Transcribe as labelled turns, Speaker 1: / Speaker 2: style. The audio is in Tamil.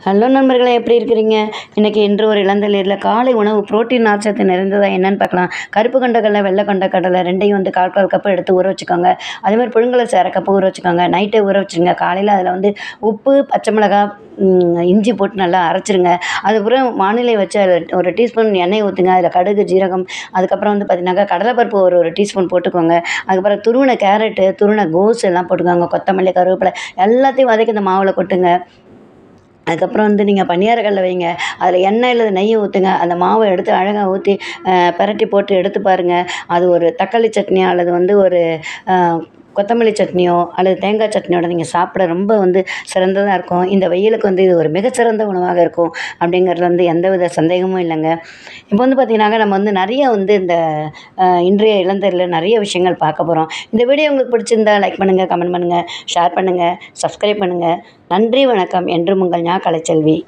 Speaker 1: ஹலோ நண்பர்களே, எப்படி இருக்கிறீங்க? இன்று ஒரு இளந்தளிரில் காலை உணவு புரோட்டீன் நார்ச்சத்து நிறைந்ததா என்னன்னு பார்க்கலாம். கருப்பு கொண்ட வெள்ளை கொண்ட கடலை 2யும் வந்து 1/4 கப்பு எடுத்து ஊற வச்சுக்கோங்க. அதேமாதிரி புழுங்கலரிசி 1/2 கப்பு ஊற வச்சுக்கோங்க. நைட்டே ஊற வச்சுருங்க. காலையில் அதில் வந்து உப்பு, பச்சை மிளகாய், இஞ்சி போட்டு நல்லா அரைச்சிருங்க. அதுக்கப்புறம் வானிலை வச்சு அதில் ஒரு டீஸ்பூன் எண்ணெய் ஊற்றுங்க. அதில் கடுகு, ஜீரகம், அதுக்கப்புறம் வந்து பார்த்தீங்கன்னாக்கா கடலைப்பருப்பு ஒரு டீஸ்பூன் போட்டுக்கோங்க. அதுக்கப்புறம் துருவின கேரட்டு, துருவின கோஸ் எல்லாம் போட்டுக்கோங்க. கொத்தமல்லி, கருவேப்பிலை எல்லாத்தையும் வதக்கி இந்த மாவில் கொட்டுங்க. அதுக்கப்புறம் வந்து நீங்கள் பணியாரக்கல்ல வைங்க. அதில் எண்ணெய் இல்லது நெய் ஊற்றுங்க. அந்த மாவை எடுத்து அழகாக ஊற்றி பெரட்டி போட்டு எடுத்து பாருங்கள். அது ஒரு தக்காளி சட்னியோ அல்லது வந்து ஒரு கொத்தமல்லி சட்னியோ அல்லது தேங்காய் சட்னியோட நீங்கள் சாப்பிட ரொம்ப வந்து சிறந்ததாக இருக்கும். இந்த வெயிலுக்கு வந்து இது ஒரு மிகச்சிறந்த உணவாக இருக்கும் அப்படிங்கிறதுல வந்து எந்தவித சந்தேகமும் இல்லைங்க. இப்போ வந்து பார்த்திங்கனாக்கா நம்ம வந்து நிறைய வந்து இந்த இன்றைய இளந்தரில் நிறைய விஷயங்கள் பார்க்க போகிறோம். இந்த வீடியோ உங்களுக்கு பிடிச்சிருந்தா லைக் பண்ணுங்கள், கமெண்ட் பண்ணுங்கள், ஷேர் பண்ணுங்கள், சப்ஸ்கிரைப் பண்ணுங்கள். நன்றி, வணக்கம். என்றும் உங்கள் ஞா கலைச்செல்வி.